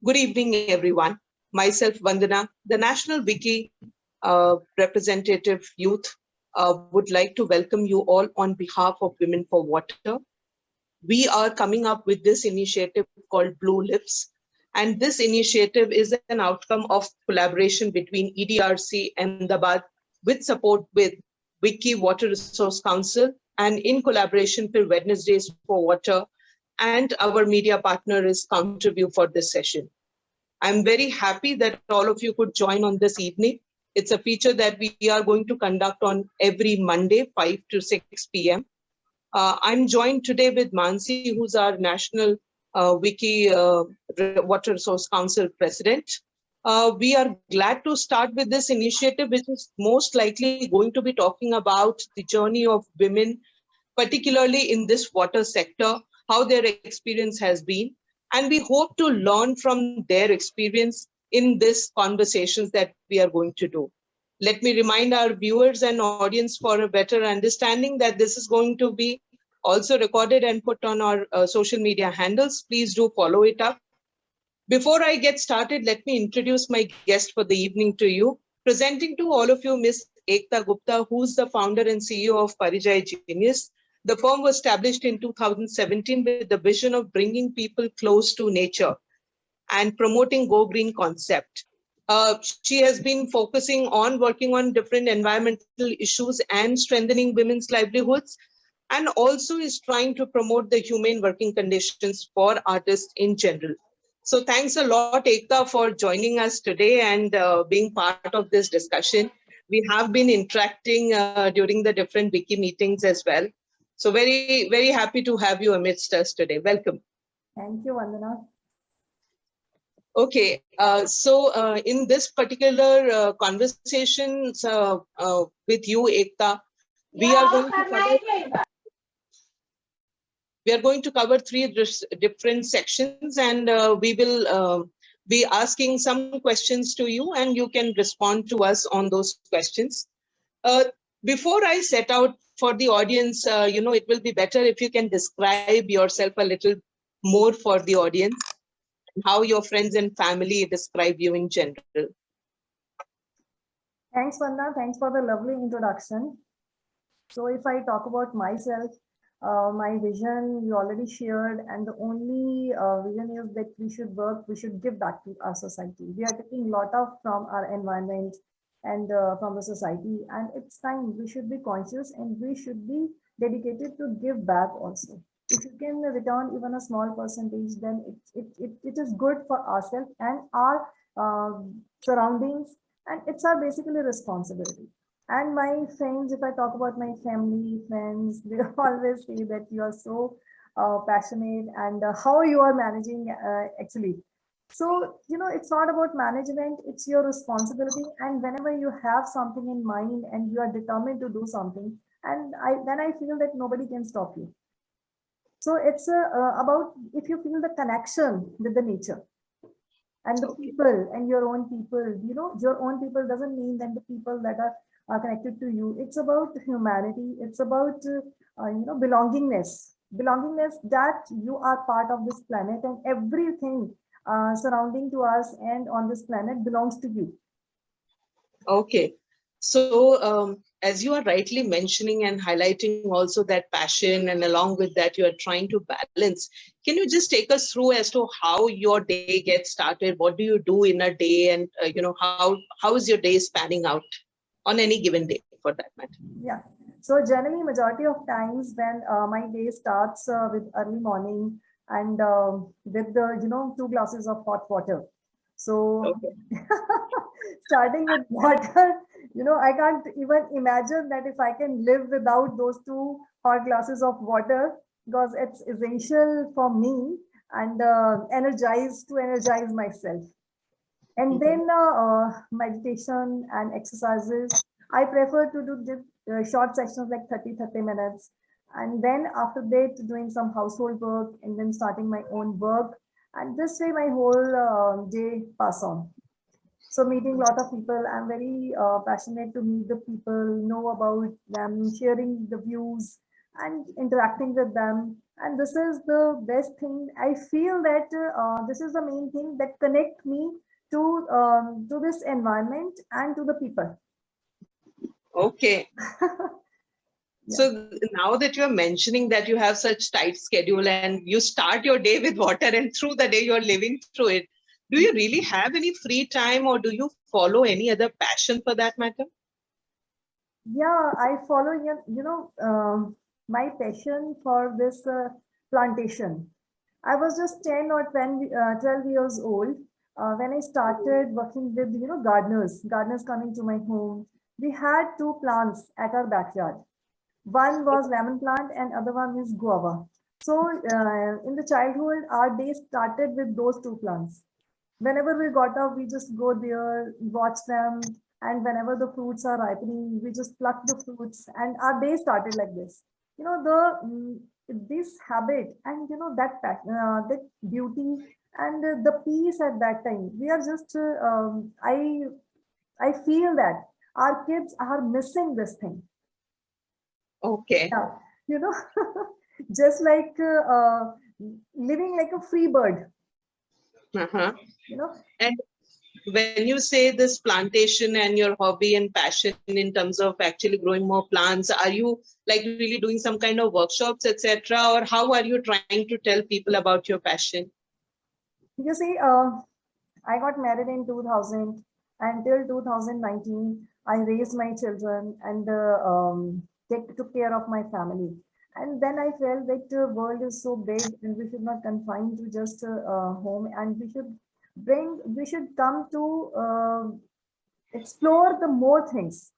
Good evening, everyone. Myself, Vandana, the National Wiki Representative Youth, would like to welcome you all on behalf of Women for Water. We are coming up with this initiative called Blue Lips. And this initiative is an outcome of collaboration between EDRC Ahmedabad with support with Wiki Water Resource Council and in collaboration with Wednesdays for Water. And our media partner is Counterview for this session. I'm very happy that all of you could join on this evening. It's a feature that we are going to conduct on every Monday, 5 to 6 p.m. I'm joined today with Mansi, who's our National Wiki Water Resource Council President. We are glad to start with this initiative, which is most likely going to be talking about the journey of women, particularly in this water sector, how their experience has been. And we hope to learn from their experience in these conversations that we are going to do. Let me remind our viewers and audience for a better understanding that this is going to be also recorded and put on our social media handles. Please do follow it up. Before I get started, let me introduce my guest for the evening to you. Presenting to all of you, Ms. Ekta Gupta, who's the founder and CEO of Parijay Genius. The firm was established in 2017 with the vision of bringing people close to nature and promoting Go Green concept. She has been focusing on working on different environmental issues and strengthening women's livelihoods, and also is trying to promote the humane working conditions for artists in general. So thanks a lot, Ekta, for joining us today and being part of this discussion. We have been interacting during the different wiki meetings as well. So very, very happy to have you amidst us today. Welcome. Thank you, Vandana. Okay, so in this particular conversation with you, Ekta, we are going to cover three different sections, and we will be asking some questions to you, and you can respond to us on those questions. Before I set out for the audience, it will be better if you can describe yourself a little more for the audience, how your friends and family describe you in general. Thanks, Vandana. Thanks for the lovely introduction. So if I talk about myself, my vision you already shared, and the only vision is that we should give back to our society. We are taking a lot of from our environment and from the society, and it's time we should be conscious and we should be dedicated to give back also. If you can return even a small percentage, then it is good for ourselves and our surroundings, and it's our basically responsibility. And my friends, if I talk about my family, friends, they always say that you are so passionate and how you are managing actually. So, it's not about management, it's your responsibility. And whenever you have something in mind and you are determined to do something, and then I feel that nobody can stop you. So it's about if you feel the connection with the nature and the people and your own people, your own people doesn't mean that the people that are connected to you. It's about humanity. It's about, belongingness that you are part of this planet, and everything surrounding to us and on this planet belongs to you. Okay. So as you are rightly mentioning and highlighting also that passion, and along with that you are trying to balance, can you just take us through as to how your day gets started? What do you do in a day, and how is your day spanning out on any given day for that matter? Yeah. So generally majority of times when my day starts with early morning and with the 2 glasses of hot water. So starting with water, I can't even imagine that if I can live without those 2 hot glasses of water, because it's essential for me and energize myself. And then meditation and exercises. I prefer to do short sessions like 30 minutes. And then after that, doing some household work and then starting my own work. And this way my whole day pass on. So meeting a lot of people, I'm very passionate to meet the people, know about them, sharing the views, and interacting with them. And this is the best thing. I feel that this is the main thing that connect me to this environment and to the people. Okay. Yeah. So now that you're mentioning that you have such tight schedule and you start your day with water and through the day you're living through it, do you really have any free time or do you follow any other passion for that matter? Yeah, I follow, my passion for this plantation. I was just 10 or 12 years old when I started working with, gardeners coming to my home. We had two plants at our backyard. One was lemon plant and other one is guava. So in the childhood, our day started with those two plants. Whenever we got up, we just go there, watch them, and whenever the fruits are ripening, we just pluck the fruits, and our day started like this. This habit and that beauty and the peace at that time. We are just I feel that our kids are missing this thing. Okay. Yeah, you know, just like living like a free bird. Uh-huh. You know, And when you say this plantation and your hobby and passion in terms of actually growing more plants, are you like really doing some kind of workshops, etc., or how are you trying to tell people about your passion? you see, I got married in 2000. Until 2019, I raised my children and took care of my family. And then I felt that the world is so big and we should not confine to just home, and we should come to explore the more things.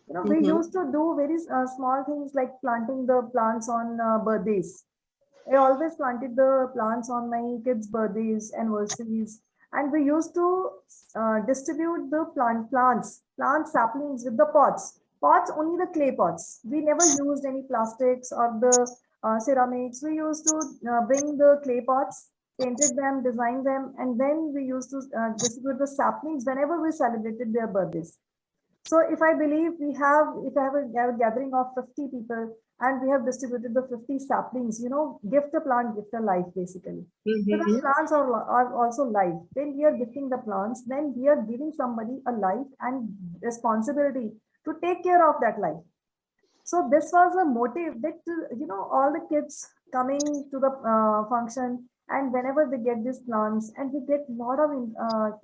We Mm-hmm. used to do very small things like planting the plants on birthdays. I always planted the plants on my kids' birthdays, anniversaries, and we used to distribute the plant saplings with the pots. Pots, only the clay pots. We never used any plastics or the ceramics. We used to bring the clay pots, painted them, designed them, and then we used to distribute the saplings whenever we celebrated their birthdays. So if I believe if I have a gathering of 50 people and we have distributed the 50 saplings, gift a plant, gift a life, basically. Because Mm-hmm. plants are also life. When we are gifting the plants, then we are giving somebody a life and responsibility to take care of that life. So this was a motive that, all the kids coming to the function, and whenever they get these plants and we get a lot of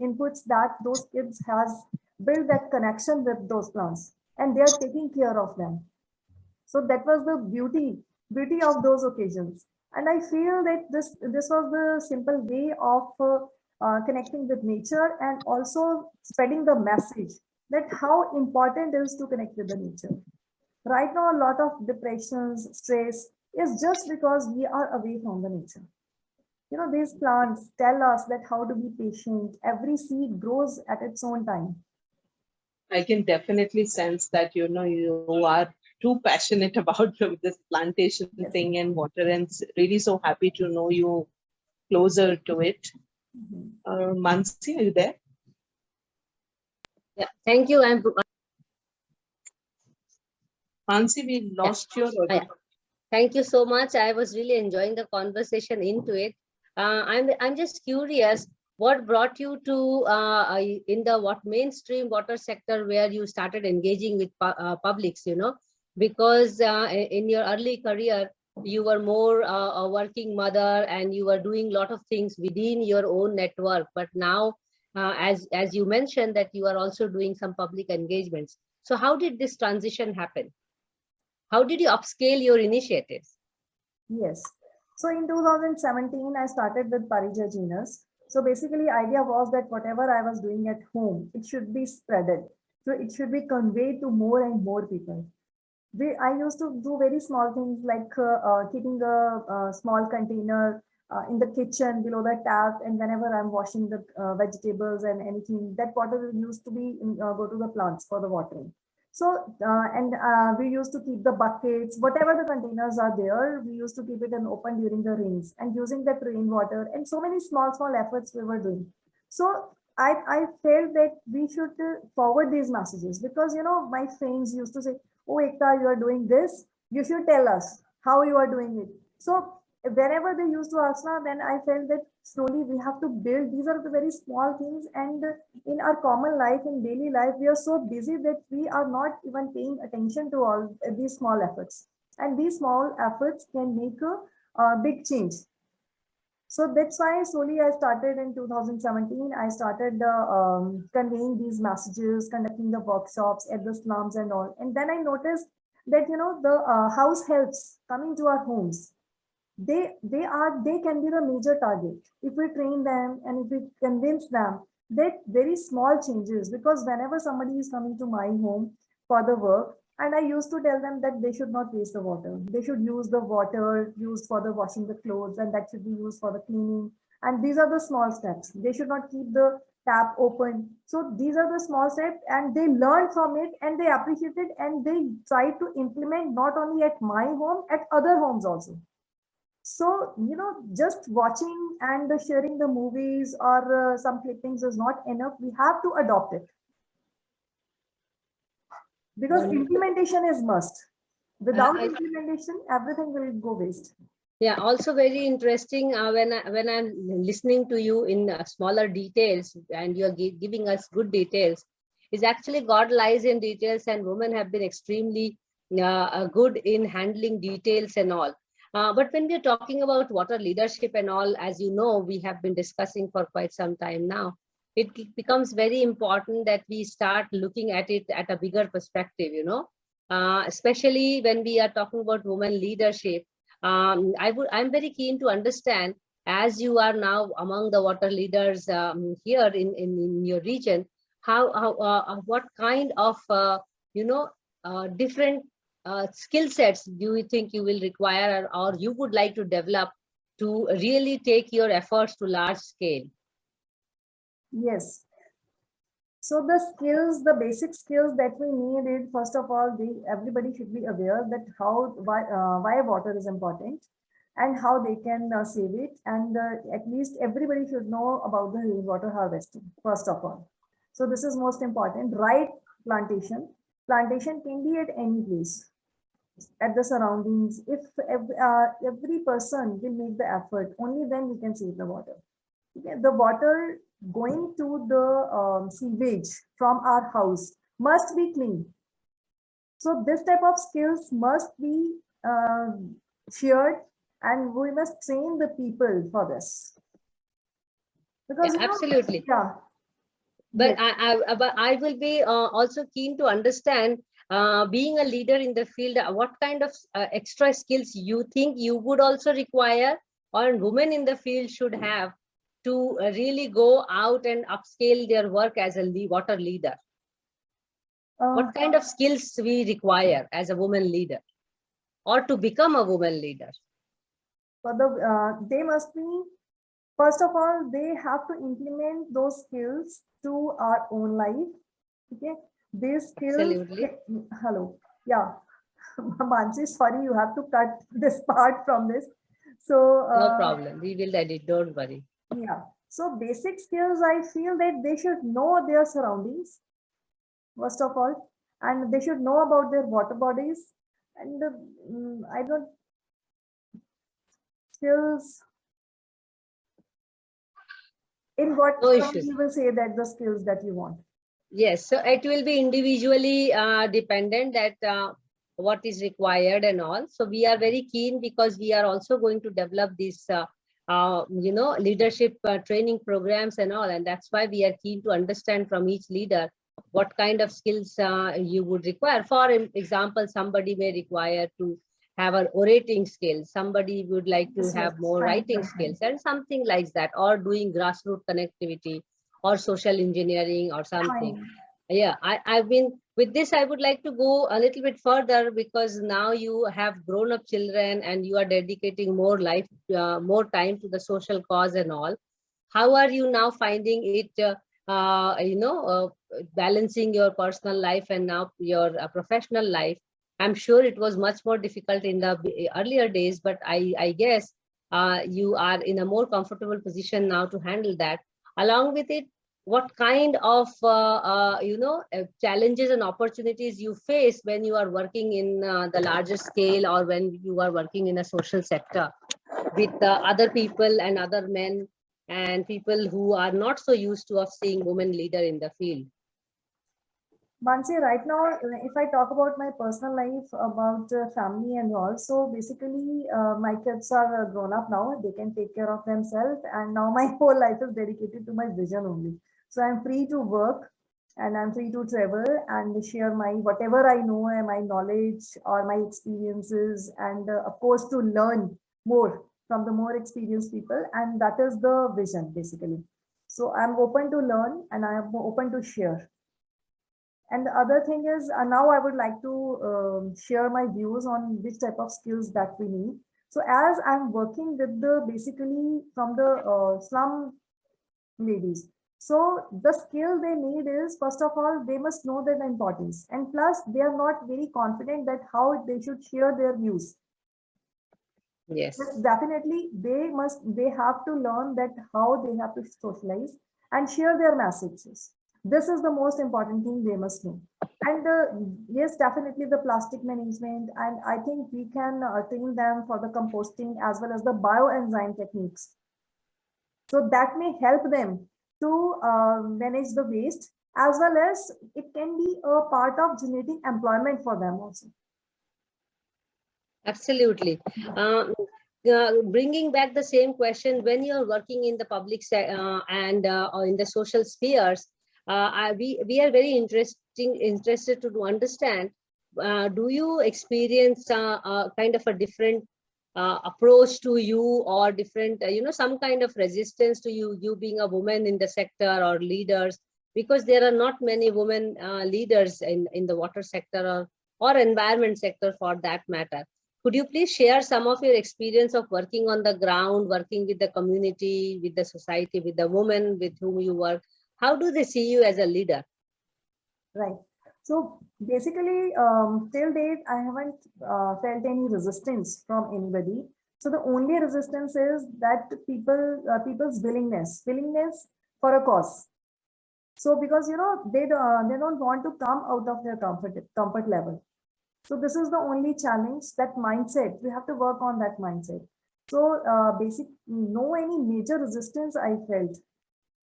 inputs that those kids has built that connection with those plants and they are taking care of them. So that was the beauty of those occasions. And I feel that this was the simple way of connecting with nature and also spreading the message that how important it is to connect with the nature. Right now, a lot of depressions, stress is just because we are away from the nature. These plants tell us that how to be patient. Every seed grows at its own time. I can definitely sense that you are too passionate about this plantation Yes. thing and water, and really so happy to know you closer to it. Mhm. Mansi, are you there? Yeah, thank you. Mansi, we lost your audio. Yeah. Thank you so much. I was really enjoying the conversation into it. I'm just curious, what brought you to in the mainstream water sector where you started engaging with publics, because in your early career, you were more a working mother and you were doing a lot of things within your own network. But now, as you mentioned that you are also doing some public engagements. So how did this transition happen? How did you upscale your initiatives? Yes. So in 2017, I started with Parijay Genus. So basically, idea was that whatever I was doing at home, it should be spreaded. So it should be conveyed to more and more people. I used to do very small things like keeping a small container in the kitchen below the tap, and whenever I'm washing the vegetables and anything, that water used to be go to the plants for the watering. So and we used to keep the buckets, whatever the containers are there, we used to keep it and open during the rains and using that rainwater, and so many small efforts we were doing. So I felt that we should forward these messages because my friends used to say, "Oh, Ekta, you are doing this. You should tell us how you are doing it. So whenever they used to ask now, then I felt that slowly we have to build. These are the very small things, and in our common life, in daily life, we are so busy that we are not even paying attention to all these small efforts. And these small efforts can make a big change. So that's why slowly I started in 2017. I started conveying these messages, conducting the workshops at the slums and all. And then I noticed that, you know, the house helps coming to our homes. They can be the major target if we train them and if we convince them that very small changes. Because whenever somebody is coming to my home for the work, and I used to tell them that they should not waste the water. They should use the water used for the washing the clothes, and that should be used for the cleaning. And these are the small steps. They should not keep the tap open. So these are the small steps, and they learn from it and they appreciate it, and they try to implement not only at my home, at other homes also. So, you know, just watching and sharing the movies or some clippings is not enough. We have to adopt it, because Wonderful. implementation is must. Without I, implementation, everything will go waste. yeah, also very interesting when I'm listening to you in smaller details, and you're giving us good details. Is actually God lies in details, and women have been extremely good in handling details and all. But when we're talking about water leadership and all, as you know, we have been discussing for quite some time now. It becomes very important that we start looking at it at a bigger perspective, you know, especially when we are talking about women leadership. I'm very keen to understand, as you are now among the water leaders here in your region, what kind of you know different skill sets do you think you will require, or you would like to develop to really take your efforts to large scale? Yes. So the skills, the basic skills that we need is, first of all, everybody should be aware that why water is important and how they can save it. And at least everybody should know about the rainwater harvesting, first of all. So this is most important. Right plantation. Plantation can be at any place, at the surroundings. If every person will make the effort, only then we can save the water. Okay? The water going to the sewage from our house must be clean. So this type of skills must be shared, and we must train the people for this. Because Yeah, absolutely. yeah. But Yes. I will be also keen to understand, being a leader in the field, what kind of extra skills you think you would also require, or women in the field should have to really go out and upscale their work as a water leader. Uh, What kind of skills we require as a woman leader, or to become a woman leader? for the they must be, first of all, they have to implement those skills to our own life. Okay, these skills. Absolutely. Hello, yeah. Mansi, sorry, you have to cut this part from this. So, No problem. We will edit. Don't worry. yeah. So, basic skills, I feel that they should know their surroundings, first of all, and they should know about their water bodies. And I don't skills in what No term issues. you will say that the skills that you want. Yes, so it will be individually dependent that what is required and all. So we are very keen, because we are also going to develop these, you know, leadership training programs and all. And that's why we are keen to understand from each leader what kind of skills you would require. For example, somebody may require to have an orating skill. Somebody would like to Yes, yes. have more Fine, writing fine, fine. skills and something like that, or doing grassroots connectivity, or social engineering or something. Fine. Yeah, I've been with this. I would like to go a little bit further, because now you have grown up children and you are dedicating more life, more time to the social cause and all. How are you now finding it, you know, balancing your personal life and now your professional life? I'm sure it was much more difficult in the earlier days, but I guess you are in a more comfortable position now to handle that. Along with it, what kind of challenges and opportunities you face when you are working in the larger scale, or when you are working in a social sector with other people and other men and people who are not so used to of seeing women leader in the field. Mansi, right now, if I talk about my personal life, about family and all, so basically, my kids are grown up now. They can take care of themselves, and now my whole life is dedicated to my vision only. So I'm free to work, and I'm free to travel and share my whatever I know and my knowledge or my experiences, and of course to learn more from the more experienced people, and that is the vision basically. So I'm open to learn, and I am open to share. And the other thing is, now I would like to share my views on which type of skills that we need. So as I'm working with the basically from the slum ladies, so the skill they need is, first of all, they must know their importance, and plus they are not very confident that how they should share their views. Yes. Yes, definitely they have to learn that how they have to socialize and share their messages. This is the most important thing they must know. And yes, definitely the plastic management, and I think we can train them for the composting as well as the bioenzyme techniques. So that may help them to manage the waste, as well as it can be a part of generating employment for them also. Absolutely. Bringing back the same question, when you're working in the public and or in the social spheres, we are very interested to understand, do you experience kind of a different approach to you, or different, some kind of resistance to you being a woman in the sector or leaders? Because there are not many women leaders in the water sector or environment sector for that matter. Could you please share some of your experience of working on the ground, working with the community, with the society, with the women with whom you work? How do they see you as a leader? Right. So basically, till date, I haven't felt any resistance from anybody. So the only resistance is that people's willingness for a cause. So because they don't want to come out of their comfort level. So this is the only challenge, that mindset. We have to work on that mindset. So no any major resistance I felt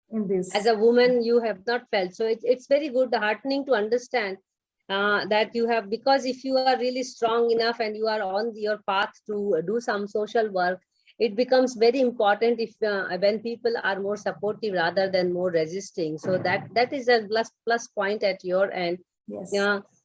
in this. As a woman, you have not felt. So it's very good, heartening to understand that you have, because if you are really strong enough and you are on your path to do some social work, it becomes very important if when people are more supportive rather than more resisting. So that is a plus point at your end. Yes.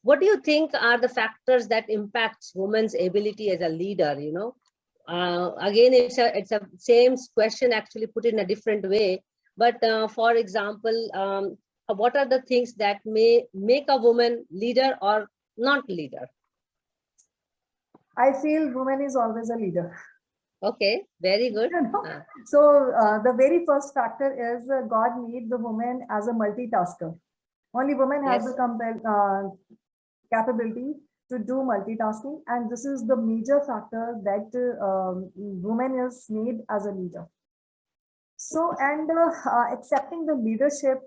What do you think are the factors that impacts women's ability as a leader? Again, it's a same question actually put in a different way. But for example, what are the things that may make a woman leader or not leader? I feel woman is always a leader. Okay, very good. So the very first factor is God made the woman as a multitasker. Only woman has the capability to do multitasking, and this is the major factor that woman is made as a leader. So, and accepting the leadership,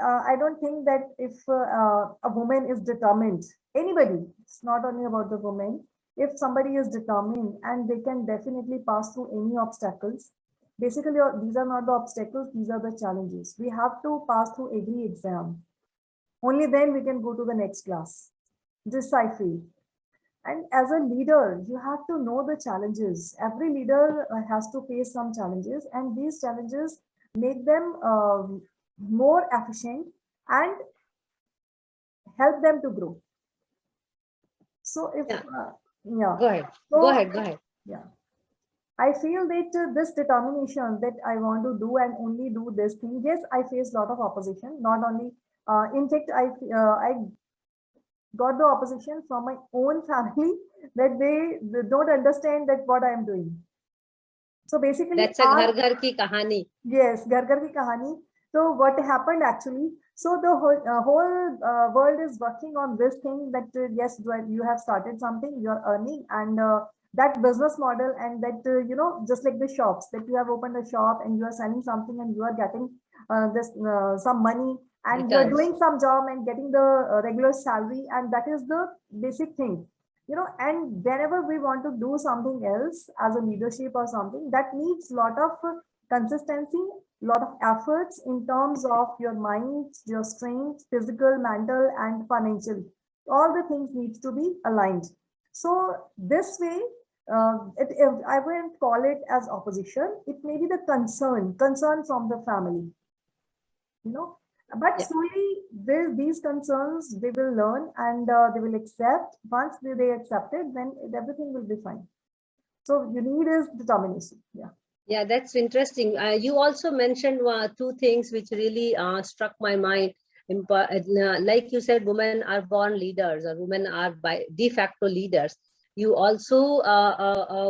I don't think that if a woman is determined, anybody, it's not only about the woman, if somebody is determined and they can definitely pass through any obstacles, basically these are not the obstacles, these are the challenges. We have to pass through every exam. Only then we can go to the next class. This I feel. And as a leader, you have to know the challenges. Every leader has to face some challenges, and these challenges make them more efficient and help them to grow. So if go ahead. So, go ahead. Yeah, I feel that this determination that I want to do and only do this thing. Yes, I face a lot of opposition. Not only, in fact, I got the opposition from my own family that they don't understand that what I am doing. So basically, that's a ghar ki kahani. Yes, ghar ki kahani. So what happened actually? So the whole world is working on this thing that yes, you have started something, you are earning, and that business model, and that just like the shops that you have opened a shop and you are selling something and you are getting some money, and Returns. doing some job and getting the regular salary, and that is the basic thing. And whenever we want to do something else as a leadership or something, that needs lot of consistency, lot of efforts in terms of your mind, your strength, physical, mental, and financial. All the things needs to be aligned. So this way, I wouldn't call it as opposition. It may be the concern from the family. But Yeah. slowly, these concerns, they will learn, and they will accept. Once they accept it, then everything will be fine. So you need is determination. Yeah. Yeah, that's interesting. You also mentioned two things which really struck my mind. Like you said, women are born leaders, or women are by de facto leaders. You also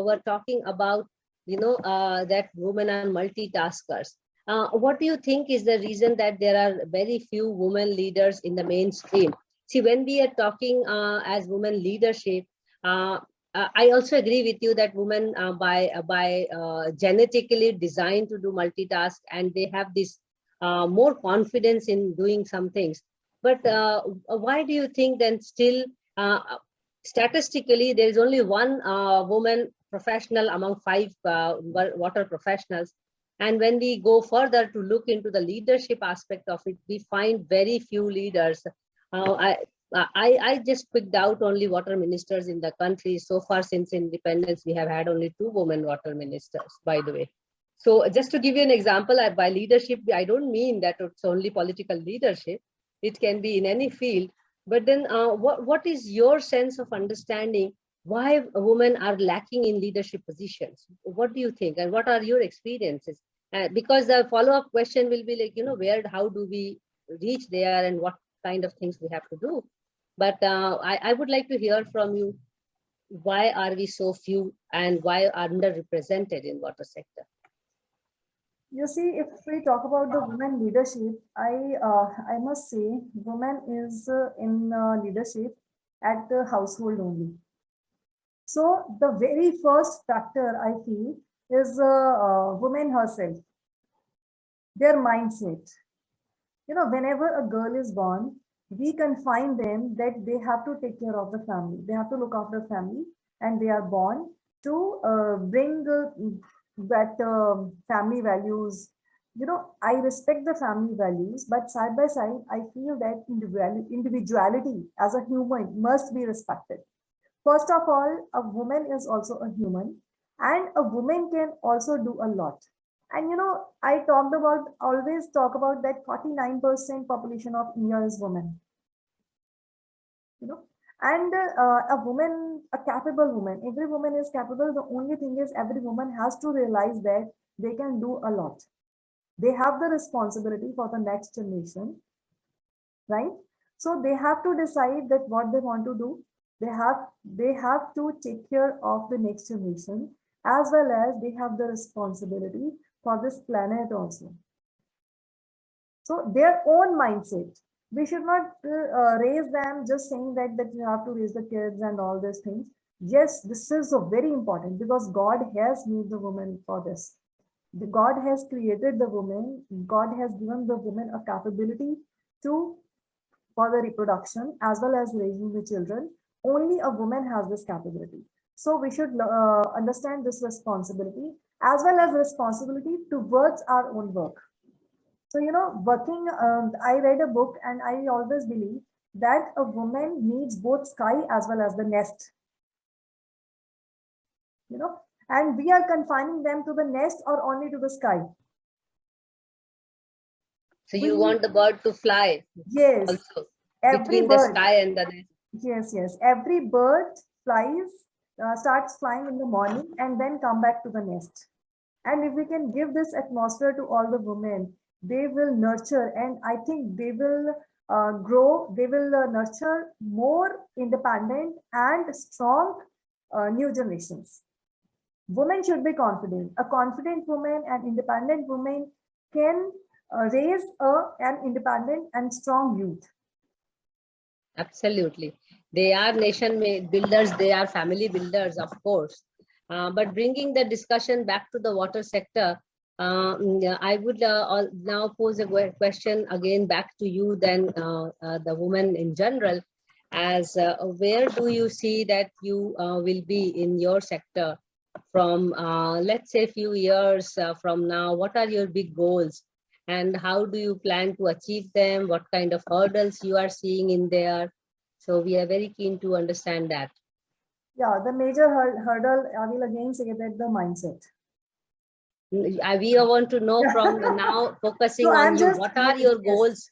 were talking about, that women are multitaskers. What do you think is the reason that there are very few women leaders in the mainstream? See, when we are talking as women leadership, I also agree with you that women by genetically designed to do multitask, and they have this more confidence in doing some things. But why do you think then still statistically there is only one woman professional among 5 water professionals? And when we go further to look into the leadership aspect of it, we find very few leaders. I just picked out only water ministers in the country. So far since independence, we have had only 2 women water ministers, by the way. So just to give you an example, by leadership, I don't mean that it's only political leadership. It can be in any field. But then what is your sense of understanding why women are lacking in leadership positions? What do you think? And what are your experiences? Because the follow-up question will be like, how do we reach there, and what kind of things we have to do? But I would like to hear from you, why are we so few and why are underrepresented in water sector? You see, if we talk about the women leadership, I must say, women is in leadership at the household only. So the very first factor I feel is women herself, their mindset. Whenever a girl is born, we confine them that they have to take care of the family. They have to look after the family, and they are born to bring that family values. I respect the family values, but side by side, I feel that individuality as a human must be respected. First of all, a woman is also a human, and a woman can also do a lot. And I always talk about that 49% population of India is women. And a capable woman, every woman is capable. The only thing is, every woman has to realize that they can do a lot. They have the responsibility for the next generation, right? So they have to decide that what they want to do. They have to take care of the next generation, as well as they have the responsibility for this planet also. So their own mindset. We should not raise them just saying that you have to raise the kids and all these things. Yes, this is very important, because God has made the woman for this. God has created the woman. God has given the woman a capability for the reproduction as well as raising the children. Only a woman has this capability. So we should understand this responsibility, as well as responsibility towards our own work. So, working, I read a book, and I always believe that a woman needs both sky as well as the nest. And we are confining them to the nest or only to the sky. So you want the bird to fly? Yes. Also, bird, between the sky and the nest. Yes. Every bird starts flying in the morning and then come back to the nest. And if we can give this atmosphere to all the women, they will nurture, and I think they will grow, they will nurture more independent and strong new generations. Women should be confident. A confident woman and independent woman can raise an independent and strong youth. Absolutely. They are nation builders, they are family builders, of course. But bringing the discussion back to the water sector, Yeah, I would now pose a question again back to you, then the woman in general, as where do you see that you will be in your sector from, let's say, few years from now? What are your big goals, and how do you plan to achieve them? What kind of hurdles you are seeing in there? So we are very keen to understand that. Yeah, the major hurdle, I will again say that the mindset. We want to know from now, focusing So on I'm you, just, what are yes, your yes. goals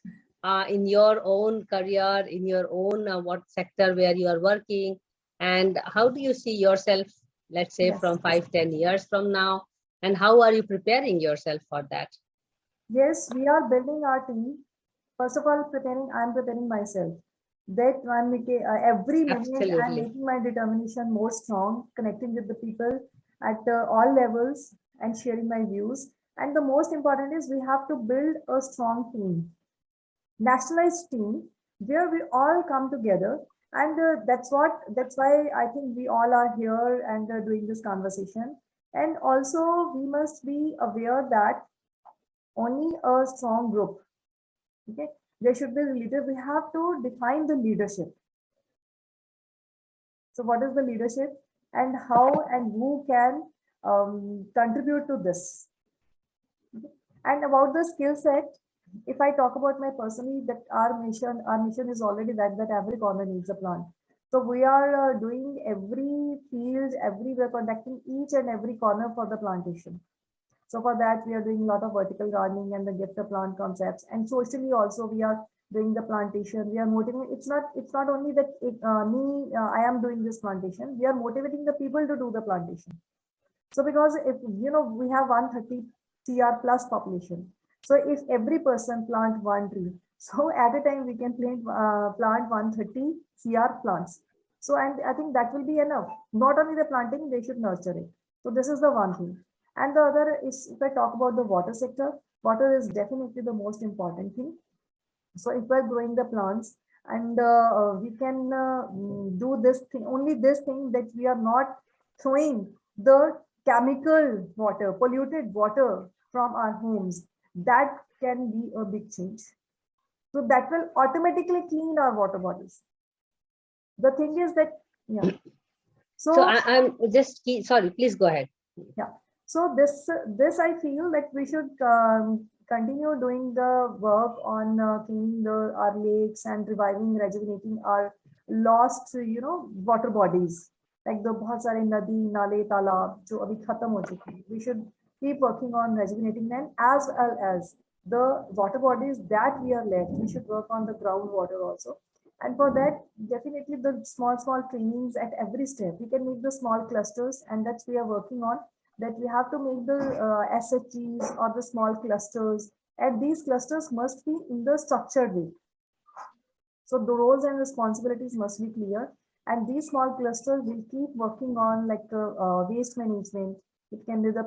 in your own career, in your own what sector where you are working, and how do you see yourself, let's say, Yes. from 5-10 years from now, and how are you preparing yourself for that? Yes, we are building our team. First of all, I'm preparing myself. That I'm making, every minute I'm Absolutely. making my determination more strong, connecting with the people at all levels and sharing my views. And the most important is we have to build a strong team, nationalized team, where we all come together. And that's why I think we all are here and doing this conversation. And also we must be aware that only a strong group, okay, there should be a leader. We have to define the leadership. So what is the leadership and how and who can contribute to this? Okay. And about the skill set, if I talk about my personally, that our mission is already that every corner needs a plant. So we are doing every field, everywhere, conducting each and every corner for the plantation. So for that, we are doing a lot of vertical gardening and the gift of plant concepts. And socially also, we are doing the plantation. We are motivating. It's not only that I am doing this plantation. We are motivating the people to do the plantation. So because if we have 130 CR plus population. So if every person plant one tree, so at a time we can plant 130 CR plants. So and I think that will be enough. Not only the planting, they should nurture it. So this is the one thing. And the other is, if I talk about the water sector, water is definitely the most important thing. So if we're growing the plants and we can do this thing, only this thing, that we are not throwing the chemical water, polluted water from our homes, that can be a big change. So that will automatically clean our water bodies. The thing is that, yeah. So I'm just sorry, please go ahead. Yeah. So this I feel that we should continue doing the work on cleaning our lakes and reviving, rejuvenating our lost, water bodies, like the बहुत सारे नदी नाले तालाब जो अभी खत्म हो चुके हैं. We should keep working on rejuvenating them, as well as the water bodies that we are left. We should work on the groundwater also. And for that, definitely the small trainings at every step. We can make the small clusters, and that's we are working on. That we have to make the SHGs or the small clusters, and these clusters must be in the structured way. So the roles and responsibilities must be clear, and these small clusters will keep working on like waste management. It can be the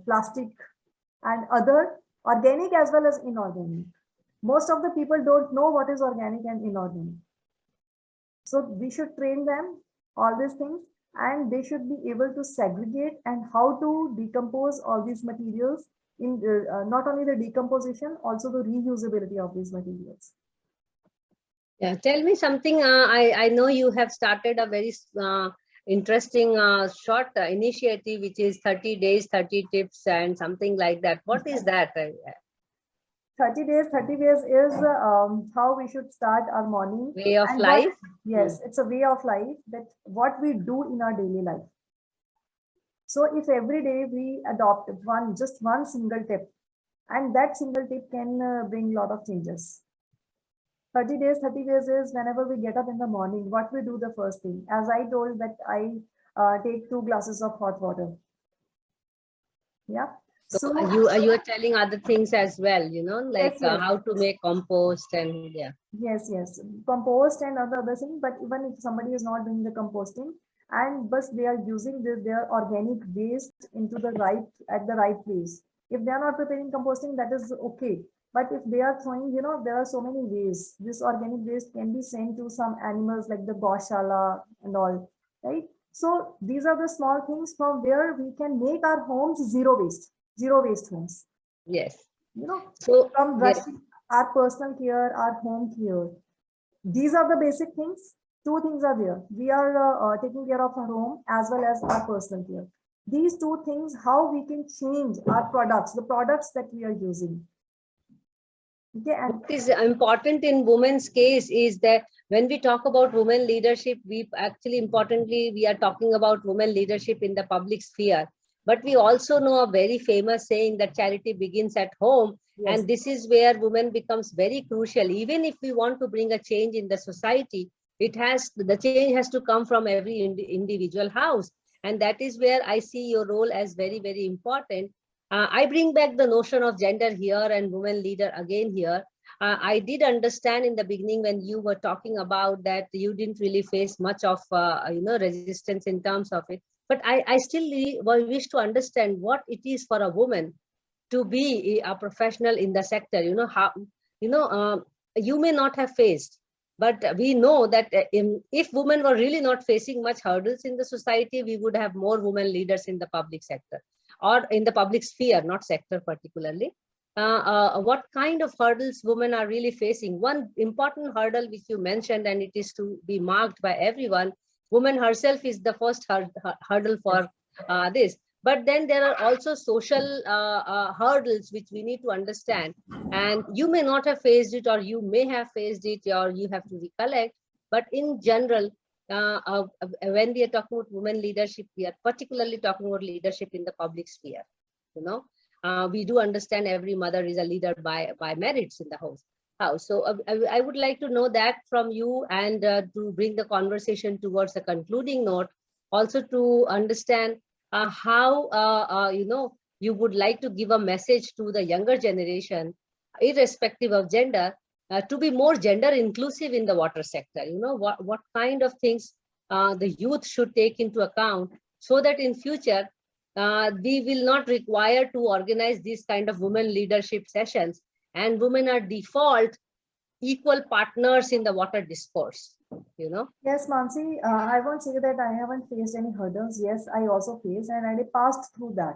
plastic and other organic as well as inorganic. Most of the people don't know what is organic and inorganic. So we should train them all these things, and they should be able to segregate and how to decompose all these materials in not only the decomposition, also the reusability of these materials. Yeah, tell me something. I know you have started a very interesting short initiative, which is 30 days, 30 tips and something like that. What is that? 30 days, 30 ways is how we should start our morning. Way of life? Yes, it's a way of life, that what we do in our daily life. So if every day we adopt just one single tip, and that single tip can bring a lot of changes. 30 days, 30 ways is whenever we get up in the morning, what we do the first thing. As I told that I take 2 glasses of hot water. Yeah. So you are telling other things as well, like yes. how to make compost and yeah. Yes, compost and other thing. But even if somebody is not doing the composting, and but they are using their organic waste at the right place. If they are not preparing composting, that is okay. But if they are throwing, there are so many ways. This organic waste can be sent to some animals like the goshala and all, right? So these are the small things from where we can make our homes zero waste. zero waste homes. Yes. You know, So from yes. rushing our personal care, our home care. These are the basic things. Two things are there. We are taking care of our home as well as our personal care. These two things, how we can change our products, the products that we are using. Okay, and What is important in women's case is that when we talk about women leadership, we actually importantly, we are talking about women leadership in the public sphere. But we also know a very famous saying that charity begins at home. yes, And this is where women becomes very crucial. Even if we want to bring a change in the society, the change has to come from every individual house. And that is where I see your role as very, very important. I bring back the notion of gender here and women leader again here. I did understand in the beginning when you were talking about that you didn't really face much of resistance in terms of it. But I still wish to understand what it is for a woman to be a professional in the sector. You know how you may not have faced, but we know that if women were really not facing much hurdles in the society, we would have more women leaders in the public sector or in the public sphere, not sector particularly. What kind of hurdles women are really facing? One important hurdle which you mentioned, and it is to be marked by everyone, woman herself is the first hurdle for this. But then there are also social hurdles which we need to understand. And you may not have faced it, or you may have faced it, or you have to recollect. But in general, when we are talking about women leadership, we are particularly talking about leadership in the public sphere. We do understand every mother is a leader by merits in the house. So I would like to know that from you, and to bring the conversation towards a concluding note, also to understand how you would like to give a message to the younger generation, irrespective of gender, to be more gender inclusive in the water sector. What kind of things the youth should take into account, so that in future we will not require to organize these kind of women leadership sessions, and women are default equal partners in the water discourse. yes, Mansi, I won't say that I haven't faced any hurdles. Yes, I also faced and I passed through that.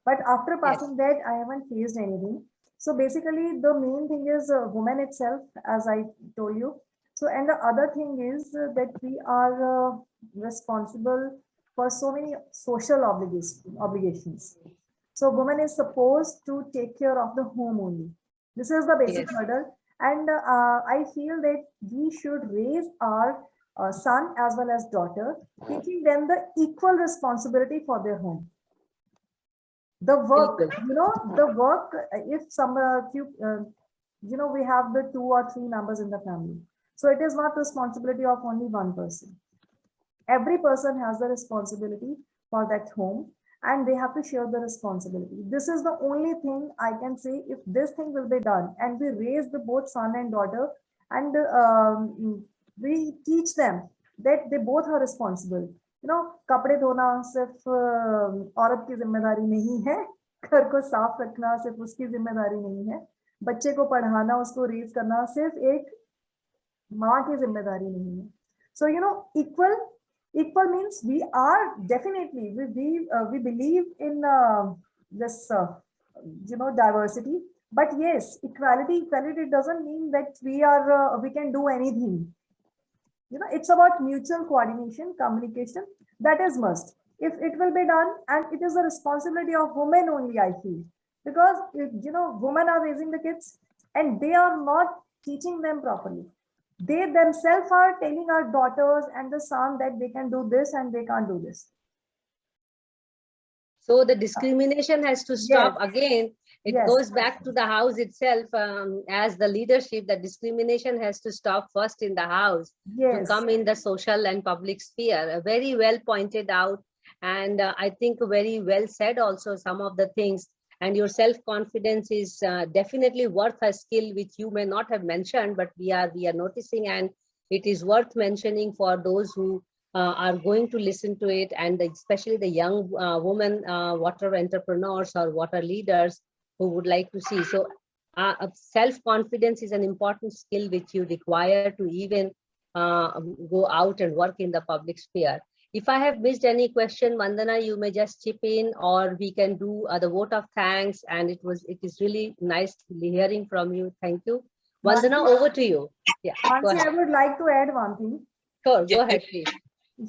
But after Yes. passing that, I haven't faced anything. So basically, the main thing is woman itself, as I told you. So, and the other thing is that we are responsible for so many social obligations. So, woman is supposed to take care of the home only. This is the basic Yes. hurdle. And I feel that we should raise our son as well as daughter, teaching them the equal responsibility for their home. The work, the work, if some few, we have the 2 or 3 members in the family. So it is not responsibility of only one person. Every person has the responsibility for that home, and they have to share the responsibility. This is the only thing I can say. If this thing will be done and we raise the both son and daughter, and we teach them that they both are responsible. कपड़े धोना सिर्फ औरत की जिम्मेदारी नहीं है, घर को साफ रखना सिर्फ उसकी जिम्मेदारी नहीं है, बच्चे को पढ़ाना, उसको रेज करना सिर्फ एक माँ की जिम्मेदारी नहीं है. So equal means we are definitely we believe in this diversity, but yes, equality doesn't mean that we can do anything. It's about mutual coordination, communication. That is must. If it will be done, and it is the responsibility of women only, I feel, because women are raising the kids and they are not teaching them properly. They themselves are telling our daughters and the son that they can do this and they can't do this. So the discrimination has to stop. Yes. Again. It Yes. goes back to the house itself. As the leadership, the discrimination has to stop first in the house, Yes. to come in the social and public sphere. Very well pointed out. And I think very well said also some of the things. And your self-confidence is definitely worth a skill which you may not have mentioned, but we are noticing, and it is worth mentioning for those who are going to listen to it, and especially the young women water entrepreneurs or water leaders who would like to see. So self-confidence is an important skill which you require to even go out and work in the public sphere. If I have missed any question, Vandana, you may just chip in, or we can do the vote of thanks. And it is really nice hearing from you. Thank you. Vandana, Mansi, over to you. Yeah, go Mansi, I ahead. would like to add one thing. Sure, go Yeah. ahead, please.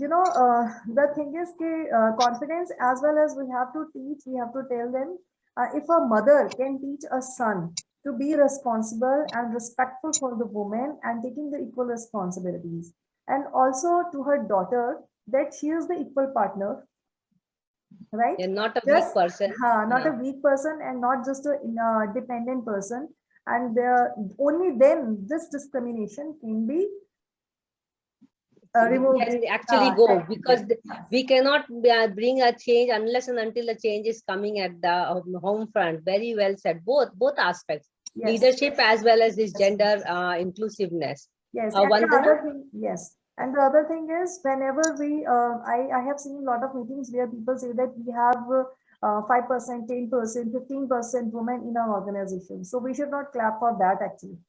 You know, the thing is confidence, as well as we have to teach, we have to tell them, if a mother can teach a son to be responsible and respectful for the woman and taking the equal responsibilities, and also to her daughter that she is the equal partner, right? You're not a weak Just person. not a weak person and not just a dependent person. And only then this discrimination can be removed. Can actually go, because Yes. we cannot bring a change unless and until the change is coming at the home front. Very well said. Both aspects, Yes. leadership as well as this gender inclusiveness. Yes. And the Vandana? other thing, yes. And the other thing is, whenever we, I have seen a lot of meetings where people say that we have 5%, 10%, 15% women in our organization. So we should not clap for that actually.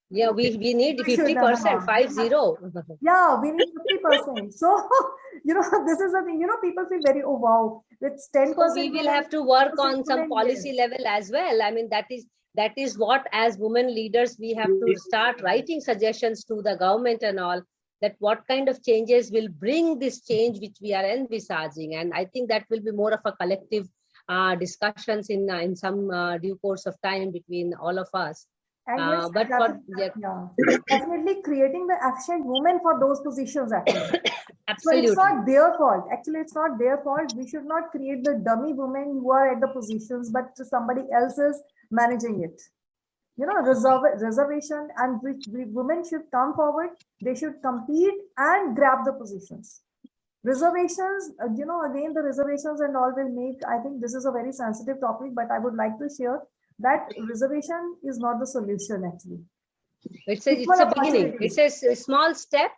Yeah, we need We should, 50%, 50. Yeah, we need 50%. So, you know, this is the thing, you know, people feel very, oh, wow, it's 10%. So we will have to work on some policy level as well. I mean, that is what, as women leaders, we have to start writing suggestions to the government and all, that what kind of changes will bring this change which we are envisaging. And I think that will be more of a collective discussions in some due course of time between all of us. And yes, But for definitely creating the efficient women for those positions actually. Absolutely. So it's not their fault. Actually, it's not their fault. We should not create the dummy women who are at the positions, but somebody else is managing it. You know, reservation, and women should come forward. They should compete and grab the positions. Reservations, you know, again, the reservations and all will make, I think this is a very sensitive topic, but I would like to share that reservation is not the solution actually. It's a beginning. It's a small step,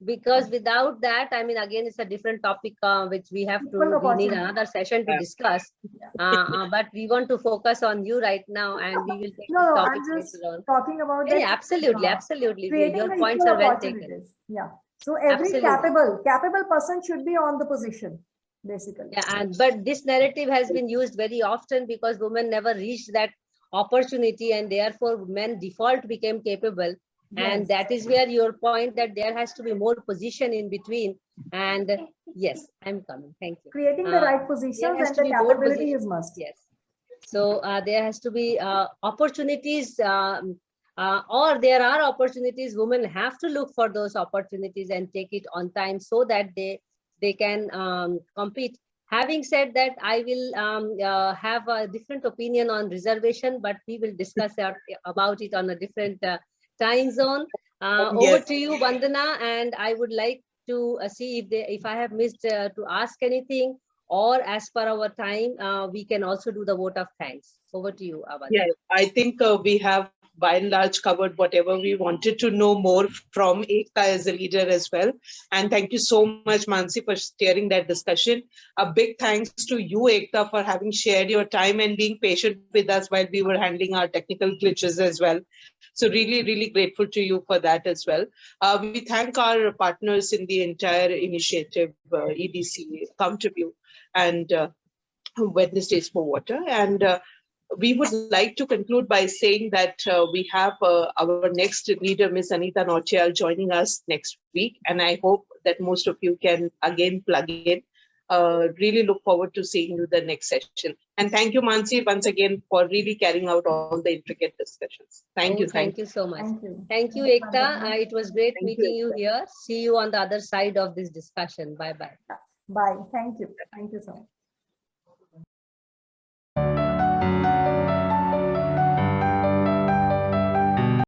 because without that, I mean, again, it's a different topic which we need another session to discuss. But we want to focus on you right now, and we will take this topic later on. Talking about Yeah, absolutely. Your points are well taken. Yeah. So every capable person should be on the position, basically. Yeah, but this narrative has been used very often because women never reached that opportunity, and therefore men default became capable. Yes. And that is where your point, that there has to be more position in between. And yes, I'm coming. Thank you. Creating the right positions and the capability is must. Yes. So there has to be opportunities, or there are opportunities. Women have to look for those opportunities and take it on time so that they can compete. Having said that, I will have a different opinion on reservation, but we will discuss about it on a different time zone. Over to you, Vandana, and I would like to see if I have missed to ask anything, or as per our time, we can also do the vote of thanks. Over to you, Vandana. Yeah, I think we have by and large covered whatever we wanted to know more from Ekta as a leader as well. And thank you so much, Mansi, for steering that discussion. A big thanks to you, Ekta, for having shared your time and being patient with us while we were handling our technical glitches as well. So really, really grateful to you for that as well. We thank our partners in the entire initiative, EDC, Counterview, and Wednesdays for Water. And we would like to conclude by saying that we have our next leader, Ms. Anita Nautiyal, joining us next week. And I hope that most of you can again plug in. Really look forward to seeing you the next session. And thank you, Mansi, once again for really carrying out all the intricate discussions. Thank you. Thank you so much. Thank you, Ekta. It was great meeting you here. See you on the other side of this discussion. Bye-bye. Bye. Thank you. Thank you so much.